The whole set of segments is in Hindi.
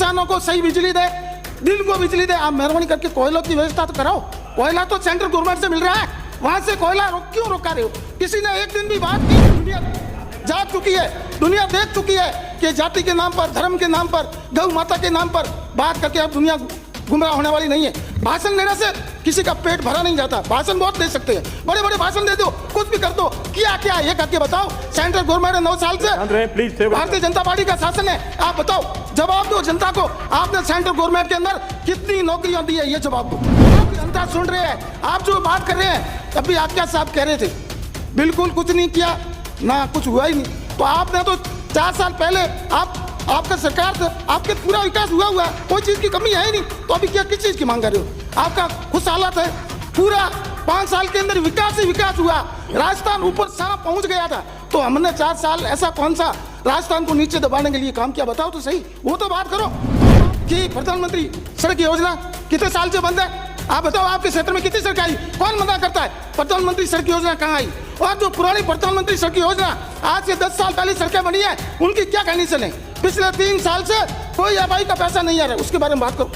किसानों को सही बिजली दे, दिन को बिजली दे। आप मेहरबानी करके कोयलों की व्यवस्था तो कराओ। कोयला तो सेंट्रल गवर्नमेंट से मिल रहा है, वहां से कोयला क्यों रोका रहे हो? किसी ने एक दिन भी बात की? दुनिया जाग चुकी है, दुनिया देख चुकी है कि जाति के नाम पर, धर्म के नाम पर, गौ माता के नाम पर बात करके अब दुनिया गुमराह होने वाली नहीं है। भाषण देने से किसी का पेट भरा नहीं जाता। भाषण बहुत दे सकते हैं, बड़े बड़े भाषण दे दो, कुछ भी कर दो। क्या क्या ये करके बताओ। सेंट्रल गवर्नमेंट 9 साल से भारतीय जनता पार्टी का शासन है, आप बताओ, जवाब दो जनता को। आपने सेंट्रल गवर्नमेंट के अंदर कितनी नौकरियां दी है, ये जवाब दो। जनता सुन रहे हैं, आप जो बात कर रहे हैं, तब भी आज्ञा साहब कह रहे थे बिल्कुल कुछ नहीं किया, ना कुछ हुआ ही नहीं। तो आपने तो 4 साल पहले आपका सरकार था, आपके पूरा विकास हुआ है, कोई चीज की कमी है ही नहीं। तो अभी क्या किस चीज की मांग कर रहे हो? आपका खुश हालत है, पूरा 5 साल के अंदर विकास ही विकास हुआ। राजस्थान ऊपर सारा पहुंच गया था, तो हमने 4 साल ऐसा कौन सा राजस्थान को नीचे दबाने के लिए काम किया? बताओ तो सही, वो तो बात करो। कि प्रधानमंत्री सड़क योजना कितने साल से बंद है? आप बताओ, आपके क्षेत्र में कितनी सड़क आई? कौन मना करता है? प्रधानमंत्री सड़क योजना कहाँ आई? और जो पुरानी प्रधानमंत्री सड़क योजना आज से 10 साल पहले सड़कें बनी है, उनकी क्या कंडीशन है? पिछले 3 साल से कोई एफआई का पैसा नहीं आ रहा है, उसके बारे में बात करो।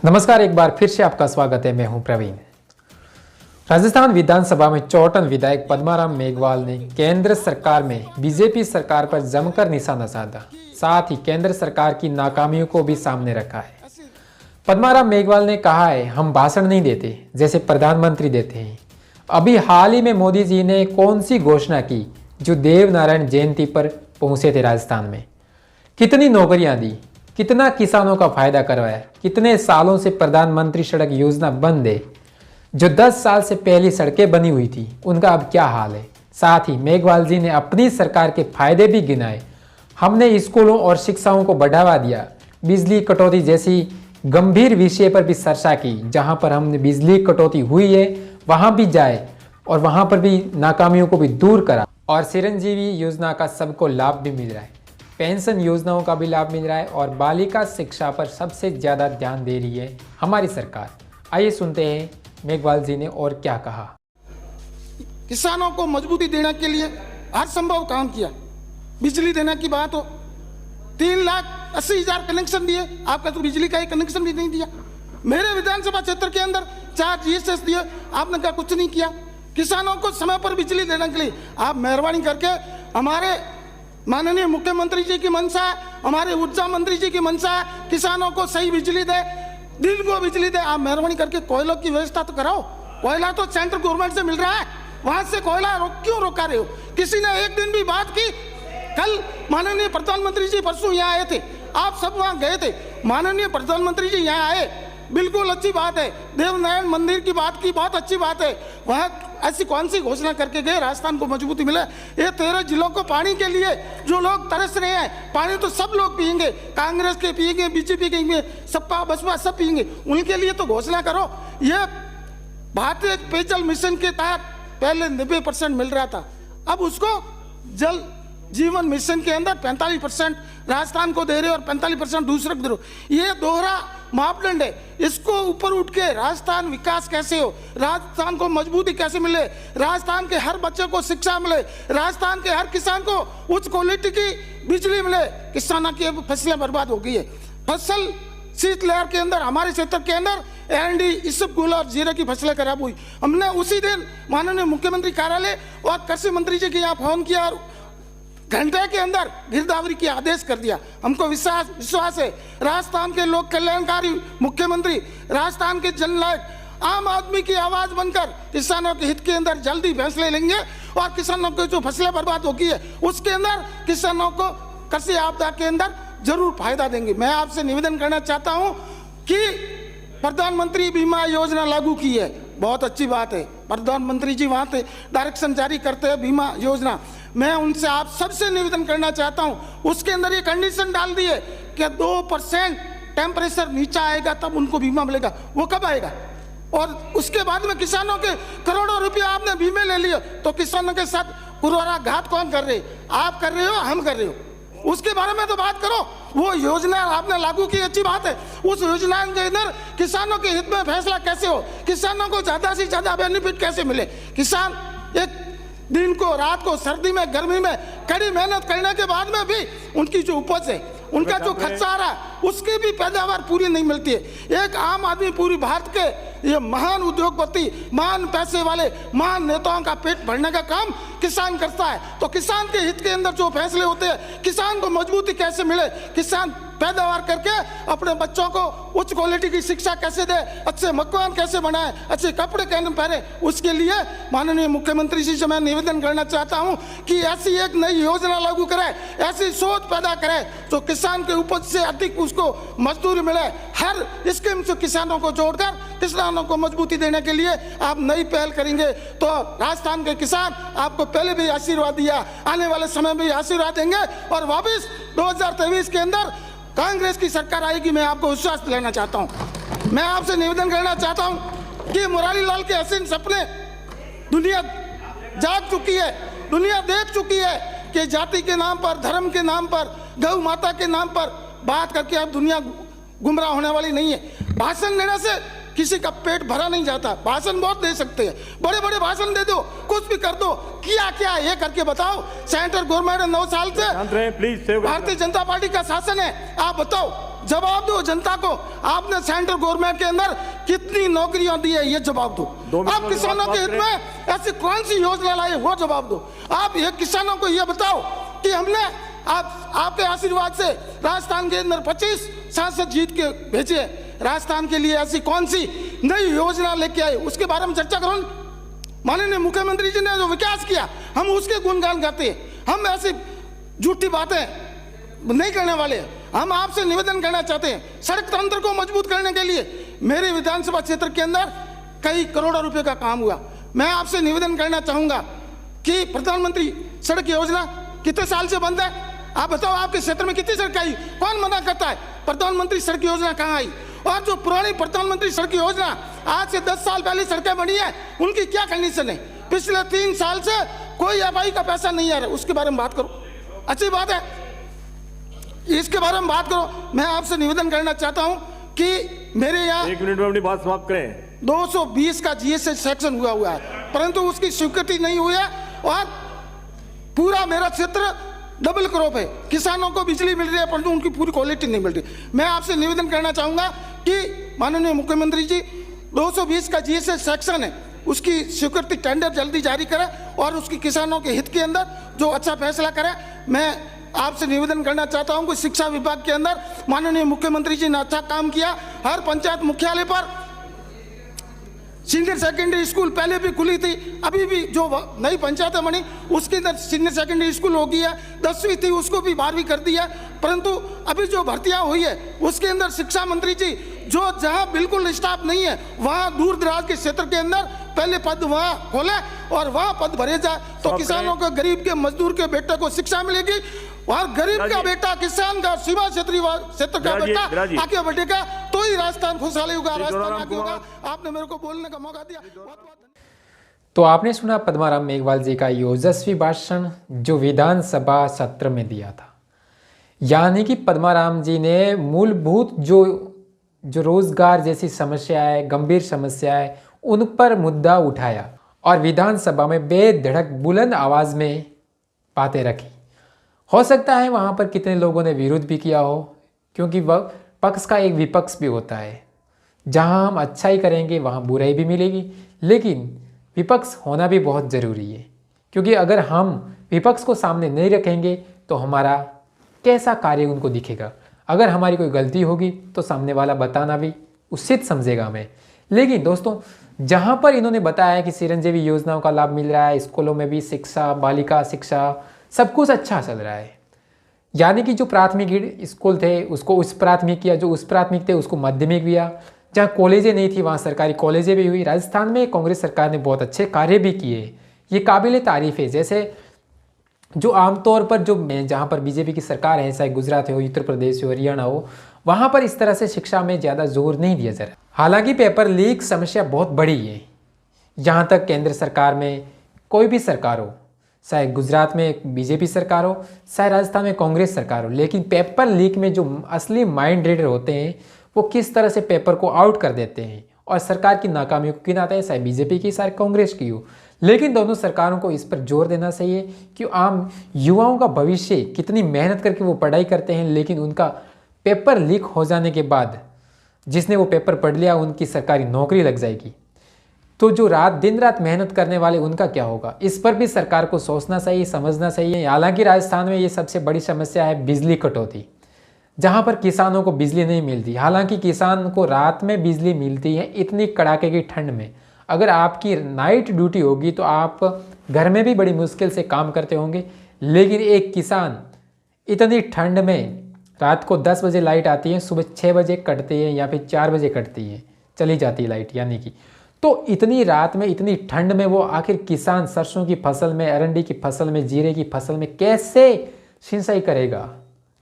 नमस्कार, एक बार फिर से आपका स्वागत है। मैं हूं प्रवीण। राजस्थान विधानसभा में चौटन विधायक पद्माराम मेघवाल ने केंद्र सरकार में बीजेपी सरकार पर जमकर निशाना साधा, साथ ही केंद्र सरकार की नाकामियों को भी सामने रखा है। पद्माराम मेघवाल ने कहा है, हम भाषण नहीं देते जैसे प्रधानमंत्री देते हैं। अभी हाल ही में मोदी जी ने कौन सी घोषणा की जो देव नारायण जयंती पर पहुंचे थे राजस्थान में? कितनी नौकरियां दी, कितना किसानों का फायदा करवाया, कितने सालों से प्रधानमंत्री सड़क योजना बंद है। जो 10 साल से पहली सड़कें बनी हुई थी, उनका अब क्या हाल है? साथ ही मेघवाल जी ने अपनी सरकार के फायदे भी गिनाए। हमने स्कूलों और शिक्षाओं को बढ़ावा दिया, बिजली कटौती जैसी गंभीर विषय पर भी चर्चा की। जहां पर हमने बिजली कटौती हुई है वहां भी जाए और वहां पर भी नाकामियों को भी दूर करा। और चिरंजीवी योजना का सबको लाभ भी मिल रहा है, पेंशन योजनाओं का भी लाभ मिल रहा है और बालिका शिक्षा पर सबसे ज्यादा ध्यान दे रही है हमारी सरकार। आइए सुनते हैं मेघवाल जी ने और क्या कहा। किसानों को मजबूती देने के लिए हर संभव काम किया। बिजली देने की बात हो, 3,80,000 कनेक्शन दिए, आपका तो बिजली का एक कनेक्शन भी नहीं दिया। मेरे विधानसभा क्षेत्र के अंदर 4 जीएसएस दिए, आपने क्या कुछ नहीं किया। किसानों को समय पर बिजली देने के लिए आप मेहरबानी करके, हमारे माननीय मुख्यमंत्री जी की मंशा है, हमारे ऊर्जा मंत्री जी की मंशा है, किसानों को सही बिजली दे, दिन को बिजली दे। आप मेहरबानी करके कोयलों की व्यवस्था तो कराओ। कोयला तो सेंट्रल गवर्नमेंट से मिल रहा है, वहां से कोयला क्यों रोका रहे हो? किसी ने एक दिन भी बात की? कल माननीय प्रधानमंत्री जी परसों यहाँ आए थे, आप सब वहां गए थे। माननीय प्रधानमंत्री जी यहाँ आए, बिल्कुल अच्छी बात है। देवनारायण मंदिर की बात की, बहुत अच्छी बात है। वहां ऐसी कौन सी घोषणा करके गए राजस्थान को मजबूती मिले? ये 13 जिलों को पानी के लिए जो लोग तरस रहे हैं, पानी तो सब लोग पिएंगे, कांग्रेस के पिएंगे, बीजेपी के पिएंगे, सपा बसपा सब पिएंगे, उनके लिए तो घोषणा करो। ये भारतीय पेयजल मिशन के तहत पहले 90% मिल रहा था, अब उसको जल जीवन मिशन के अंदर 45% राजस्थान को दे रहे और 45% दूसरे को दे रहे। ये दोहरा मापदंड है, इसको ऊपर उठ के राजस्थान विकास कैसे हो, राजस्थान को मजबूती कैसे मिले, राजस्थान के हर बच्चे को शिक्षा मिले, राजस्थान के हर किसान को उच्च क्वालिटी की बिजली मिले। किसानों की फसलें बर्बाद हो गई है। फसल शीतलहर के अंदर हमारे क्षेत्र के अंदर एरंडी, इसबगोल और जीरे की फसलें खराब हुई। हमने उसी दिन माननीय मुख्यमंत्री कार्यालय और कृषि मंत्री जी के यहाँ फोन किया और घंटे के अंदर गिरदावरी की आदेश कर दिया। हमको विश्वास है राजस्थान के लोक कल्याणकारी मुख्यमंत्री, राजस्थान के जननायक, आम आदमी की आवाज बनकर किसानों के हित के अंदर जल्दी फैसले लेंगे और किसानों की जो फसलें बर्बाद हो गई है उसके अंदर किसानों को कृषि आपदा के अंदर जरूर फायदा देंगे। मैं आपसे निवेदन करना चाहता हूं कि प्रधानमंत्री बीमा योजना लागू की है, बहुत अच्छी बात है। प्रधानमंत्री जी वहां से डायरेक्शन जारी करते हैं बीमा योजना। मैं उनसे आप सबसे निवेदन करना चाहता हूं, उसके अंदर ये कंडीशन डाल दी है कि 2% टेम्परेचर नीचा आएगा तब उनको बीमा मिलेगा। वो कब आएगा? और उसके बाद में किसानों के करोड़ों रुपया आपने बीमे ले लिए, तो किसानों के साथ पुरवरा घात कौन कर रहे? आप कर रहे हो, हम कर रहे हो? उसके बारे में तो बात करो। वो योजना आपने लागू की, अच्छी बात है। उस योजना के अंदर किसानों के हित में फैसला कैसे हो, किसानों को ज्यादा से ज्यादा बेनिफिट कैसे मिले। किसान एक दिन को रात को सर्दी में गर्मी में कड़ी मेहनत करने के बाद में भी उनकी जो उपज है, उनका जो खर्चा आ रहा है, उसकी भी पैदावार पूरी नहीं मिलती है। एक आम आदमी पूरी भारत के ये महान उद्योगपति, महान पैसे वाले, महान नेताओं का पेट भरने का काम किसान करता है। तो किसान के हित के अंदर जो फैसले होते हैं, किसान को मजबूती कैसे मिले, किसान पैदावार करके अपने बच्चों को उच्च क्वालिटी की शिक्षा कैसे दे, अच्छे मकान कैसे बनाए, अच्छे कपड़े कैसे पहने, उसके लिए माननीय मुख्यमंत्री जी से मैं निवेदन करना चाहता हूं कि ऐसी एक नई योजना लागू करे, ऐसी सोच पैदा करे जो किसान के उपज से अधिक उसको मजदूरी मिले। हर स्कीम से किसानों को जोड़कर किसानों को मजबूती देने के लिए आप नई पहल करेंगे तो राजस्थान के किसान आपको पहले भी आशीर्वाद दिया, आने वाले समय में भी आशीर्वाद देंगे और वापिस 2023 के अंदर कांग्रेस की सरकार आएगी। मैं आपको विश्वास दिलाना चाहता हूं। मैं आपसे निवेदन करना चाहता हूं कि मुरारी लाल के हसीन सपने दुनिया जाग चुकी है, दुनिया देख चुकी है कि जाति के नाम पर, धर्म के नाम पर, गौ माता के नाम पर बात करके अब दुनिया गुमराह होने वाली नहीं है। भाषण देने से किसी का पेट भरा नहीं जाता। भाषण बहुत दे सकते हैं, बड़े बड़े भाषण दे दो, कुछ भी कर दो, किया क्या ये करके बताओ। सेंट्रल गवर्नमेंट 9 साल से भारतीय जनता पार्टी का शासन है, आप बताओ, जवाब दो जनता को। आपने सेंट्रल गवर्नमेंट के अंदर कितनी नौकरियां दी है, ये जवाब दो। आप किसानों के हित में ऐसी कौन सी योजना लाए, वो जवाब दो। आप ये किसानों को ये बताओ कि हमने आपके आशीर्वाद से राजस्थान के अंदर 25 सांसद जीत के भेजे, राजस्थान के लिए ऐसी कौन सी नई योजना लेके आए, उसके बारे में चर्चा करो। माननीय मुख्यमंत्री जी ने जो विकास किया, हम उसके गुणगान गाते हैं। हम ऐसी झूठी बातें नहीं करने वाले। हम आपसे निवेदन करना चाहते हैं, सड़क तंत्र को मजबूत करने के लिए मेरे विधानसभा क्षेत्र के अंदर कई करोड़ों रुपए का काम हुआ। मैं आपसे निवेदन करना चाहूंगा कि प्रधानमंत्री सड़क योजना कितने साल से बंद है, आप बताओ। आपके क्षेत्र में कितनी सड़क आई, कौन मना करता है? प्रधानमंत्री सड़क योजना कहाँ आई? और जो पुरानी प्रधानमंत्री सड़क योजना आज से 10 साल पहले सड़कें बनी है, उनकी क्या कंडीशन है? पिछले 3 साल से कोई एफआई का पैसा नहीं आ रहा, उसके बारे में बात करो। अच्छी बात है, इसके बारे में बात करो। मैं आपसे निवेदन करना चाहता हूं कि मेरे यहाँ 1 मिनट में अपनी बात समाप्त करें। 220 का जीएसटी सेक्शन हुआ है, परंतु उसकी स्वीकृति नहीं हुई है और पूरा मेरा क्षेत्र डबल क्रॉप है। किसानों को बिजली मिल रही है परंतु उनकी पूरी क्वालिटी नहीं मिल रही। मैं आपसे निवेदन करना चाहूंगा कि माननीय मुख्यमंत्री जी 220 का जीएसटी सेक्शन है, उसकी स्वीकृति टेंडर जल्दी जारी करें और उसकी किसानों के हित के अंदर जो अच्छा फैसला करें। मैं आपसे निवेदन करना चाहता हूं कि शिक्षा विभाग के अंदर माननीय मुख्यमंत्री जी ने अच्छा काम किया। हर पंचायत मुख्यालय पर सीनियर सेकेंडरी स्कूल पहले भी खुली थी, अभी भी जो नई पंचायतें बनी उसके अंदर सीनियर सेकेंडरी स्कूल हो गई है। 10वीं थी उसको भी 12वीं कर दिया। परंतु अभी जो भर्तियां हुई है उसके अंदर शिक्षा मंत्री जी जो जहां बिल्कुल स्टाफ नहीं है वहां दूर दराज के क्षेत्र के अंदर पहले पद वहां खोले और वहां पद भरे जाए तो किसानों को, गरीब के, मजदूर के बेटे को शिक्षा मिलेगी। और गरीब का बेटा, किसान का, सीमा क्षेत्रीय क्षेत्र का बेटा आगे बढ़ेगा तो ही राजस्थान खुशहाली होगा, राजस्थान आगे होगा। आपने मेरे को बोलने का मौका दिया, तो आपने सुना पद्माराम मेघवाल जी का ओजस्वी भाषण जो विधानसभा सत्र में दिया था। यानी कि पद्माराम जी ने मूलभूत जो रोजगार जैसी समस्याएं, गंभीर समस्याएं, उन पर मुद्दा उठाया और विधानसभा में बेधड़क बुलंद आवाज में बातें रखी। हो सकता है वहाँ पर कितने लोगों ने विरोध भी किया हो, क्योंकि वह पक्ष का एक विपक्ष भी होता है। जहाँ हम अच्छाई करेंगे वहाँ बुराई भी मिलेगी, लेकिन विपक्ष होना भी बहुत ज़रूरी है, क्योंकि अगर हम विपक्ष को सामने नहीं रखेंगे तो हमारा कैसा कार्य उनको दिखेगा। अगर हमारी कोई गलती होगी तो सामने वाला बताना भी उचित समझेगा हमें। लेकिन दोस्तों, जहाँ पर इन्होंने बताया कि चिरंजीवी योजनाओं का लाभ मिल रहा है, स्कूलों में भी शिक्षा, बालिका शिक्षा, सब कुछ अच्छा चल रहा है। यानी कि जो प्राथमिक स्कूल थे उसको उस प्राथमिक किया, जो उस प्राथमिक थे उसको माध्यमिक किया, जहाँ कॉलेजें नहीं थी वहाँ सरकारी कॉलेजें भी हुई। राजस्थान में कांग्रेस सरकार ने बहुत अच्छे कार्य भी किए, ये काबिल तारीफ है। जैसे जो आमतौर पर जहाँ पर बीजेपी की सरकार है, चाहे गुजरात हो, उत्तर प्रदेश हो, हरियाणा हो, वहाँ पर इस तरह से शिक्षा में ज़्यादा जोर नहीं दिया जा रहा। हालांकि पेपर लीक समस्या बहुत बड़ी है। जहाँ तक केंद्र सरकार में कोई भी सरकार हो, चाहे गुजरात में बीजेपी सरकार हो, चाहे राजस्थान में कांग्रेस सरकार हो, लेकिन पेपर लीक में जो असली माइंड रीडर होते हैं वो किस तरह से पेपर को आउट कर देते हैं और सरकार की नाकामियों को गिनाते हैं, चाहे बीजेपी की चाहे कांग्रेस की हो। लेकिन दोनों सरकारों को इस पर जोर देना चाहिए कि आम युवाओं का भविष्य कितनी मेहनत करके वो पढ़ाई करते हैं, लेकिन उनका पेपर लीक हो जाने के बाद जिसने वो पेपर पढ़ लिया उनकी सरकारी नौकरी लग जाएगी, तो जो दिन रात मेहनत करने वाले उनका क्या होगा। इस पर भी सरकार को सोचना चाहिए, समझना चाहिए। हालांकि राजस्थान में ये सबसे बड़ी समस्या है बिजली कटौती, जहां पर किसानों को बिजली नहीं मिलती। हालांकि किसान को रात में बिजली मिलती है, इतनी कड़ाके की ठंड में। अगर आपकी नाइट ड्यूटी होगी तो आप घर में भी बड़ी मुश्किल से काम करते होंगे, लेकिन एक किसान इतनी ठंड में रात को 10 बजे लाइट आती है, सुबह 6 बजे कटती है या फिर 4 बजे कटती है, चली जाती है लाइट, यानी कि तो इतनी रात में इतनी ठंड में वो आखिर किसान सरसों की फसल में, अरंडी की फसल में, जीरे की फसल में कैसे सिंचाई करेगा?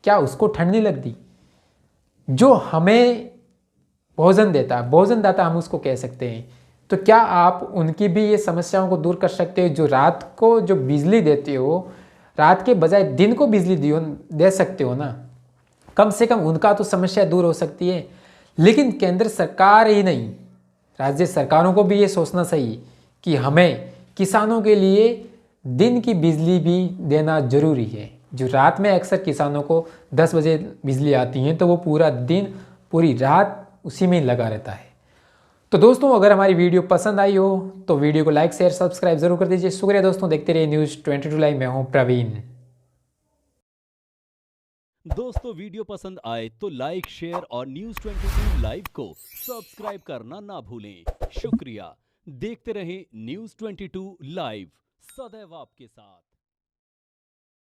क्या उसको ठंड नहीं लगती? जो हमें भोजन देता है, भोजनदाता हम उसको कह सकते हैं, तो क्या आप उनकी भी ये समस्याओं को दूर कर सकते हो? जो रात को जो बिजली देते हो, रात के बजाय दिन को बिजली दे सकते हो ना, कम से कम उनका तो समस्या दूर हो सकती है। लेकिन केंद्र सरकार ही नहीं, राज्य सरकारों को भी ये सोचना चाहिए कि हमें किसानों के लिए दिन की बिजली भी देना जरूरी है। जो रात में अक्सर किसानों को 10 बजे बिजली आती है तो वो पूरा दिन पूरी रात उसी में लगा रहता है। तो दोस्तों, अगर हमारी वीडियो पसंद आई हो तो वीडियो को लाइक शेयर सब्सक्राइब जरूर कर दीजिए। शुक्रिया दोस्तों, देखते रहिए न्यूज़ 22 लाइव। मैं हूँ प्रवीण। दोस्तों, वीडियो पसंद आए तो लाइक शेयर और न्यूज़ 22 लाइव को सब्सक्राइब करना ना भूलें। शुक्रिया। देखते रहें न्यूज़ 22 लाइव, सदैव आपके साथ।